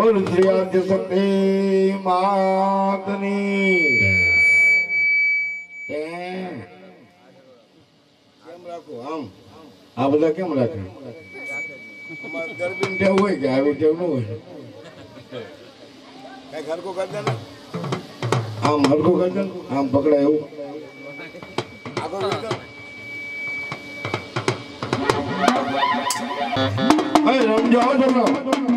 બોલ શ્રી આદ્ય શક્તિ માતની કેમ રાખો આમ આ બધા કેમ રાખે અમાર ગરબી ટેવ હોય કે આવી ટેવ ન હોય કઈ હરકો કરી દે ને આમ હરકો કરી દે આમ પકડાય એવું આગળ રમજો છોકરો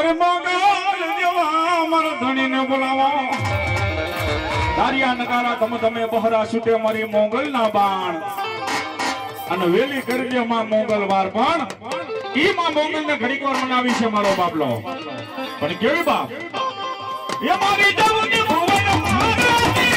અરે મોગલ જેવા મર ધણીને બોલાવો દારિયા નગારા ગમ તમે બહરા છૂટે મારી મોગલ ના બાણ અને વેલી કરી દે માં મોગલવાર પણ ઈ માં મોગલ ને ઘડીક વાર મનાવી છે મારો બાપલો પણ કેવી બાપ એ મારી જવની ભુવન મારાની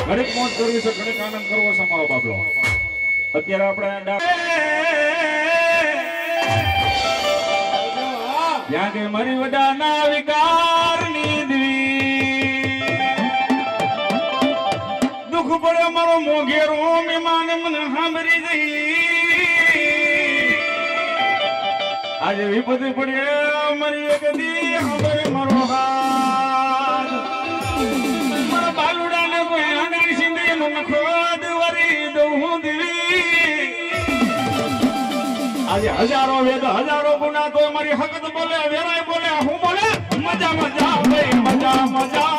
ઘડીક મોજ કરવી છે, ઘડીક આનંદ કરવો છે મારો બાપલો. અત્યારે આપણે ત્યાં કે મારી વડાના વિકાર ની દુઃખ પડે મારો મોઘેરો મહેમાન મને સાંભળી જઈ આજે વિપત્તિ પડે મારી એક દી સાંભળે મારો હાથ મારા બાલુડાને કોઈ આંગળી સિંધી નું ખોદ વરી દઉં દેવી આજે હજારો વેદ હજારો ગુના તો મારી હકત બોલે વેરાય બોલે હું બોલે મજા મજા ભાઈ મજા મજા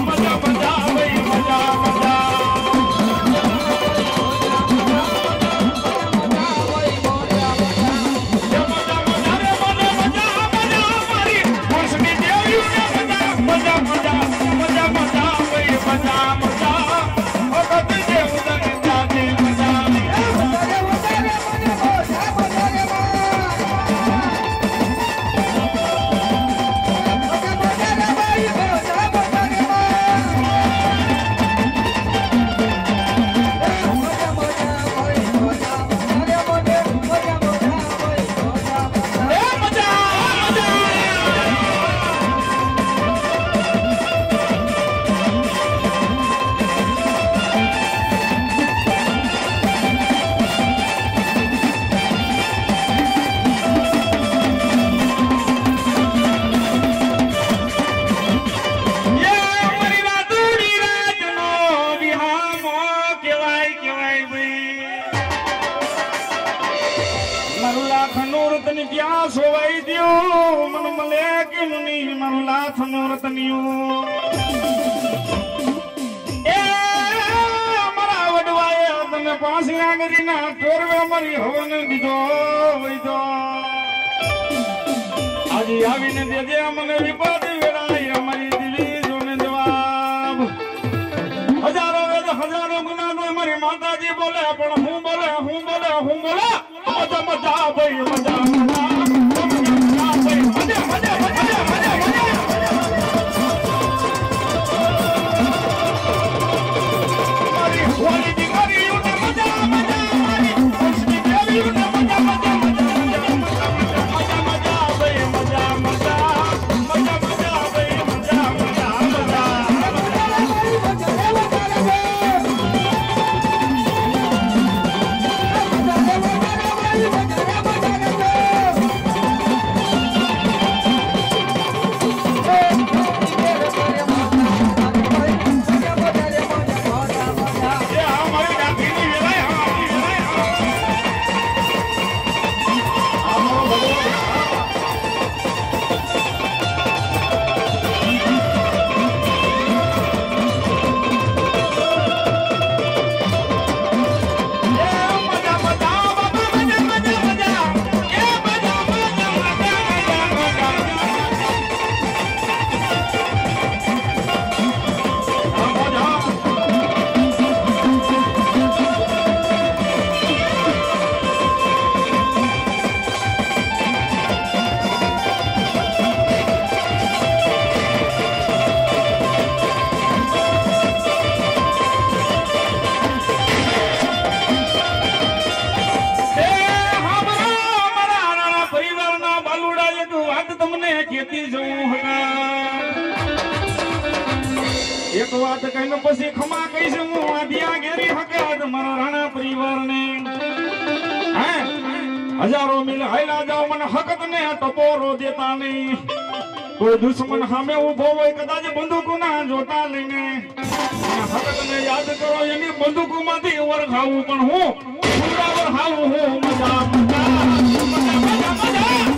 મજા મજા ભાઈ મજા મજા આવીને દેજે મને વિપદ વેરાય અમારી દિલી જોને જવાબ હજારો વેદ હજારો ગુના તો મારી માતાજી બોલે પણ હું બોલે મજા મજા ભાઈ મજા મજા ભાઈ મજા મજા મજા મજા મારી હોલી દીકરી યુને મજા મજા મારી હોલી દીકરી યુને મજા મજા એક વાત કહીને પછી ખમા કહીશ હું આદિયા ઘેરી હકાત મારા રાણા પરિવારને હજારો મિલ હાયલા જાવ મને હકત ને ટપોરો દેતા નહીં કોઈ દુશ્મન સામે ઉભો હોય કદાચ બંદૂકના જોતા લઈને હકત ને યાદ કરો એની બંદૂકમાંથી વરખાવું પણ હું વરખાવું હું મજા મજા મજા મજા મજા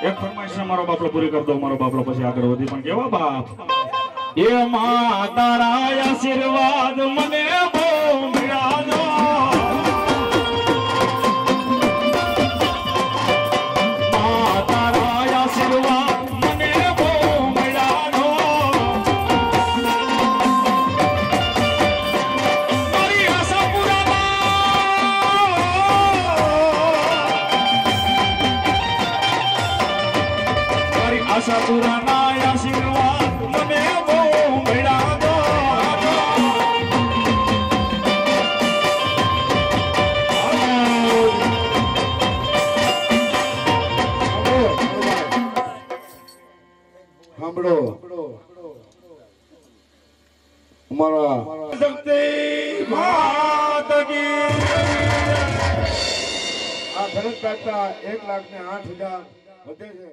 એક ફરમાઈશ મારો બાપલો પૂરી કરી દો મારો બાપલો પછી આગળ વધી પણ કેવા બાપ એ માં તારા આશીર્વાદ મને બહુ મળ્યા દો માં તારા આશીર્વાદ મને બહુ મળ્યા દો મારી આશા પુરાના આશીર્વાદ મને બહુ મળ્યા દો સાંભળો અમારા શક્તિ માત કી આ ભરત કાકા 1,08,000 વધે છે.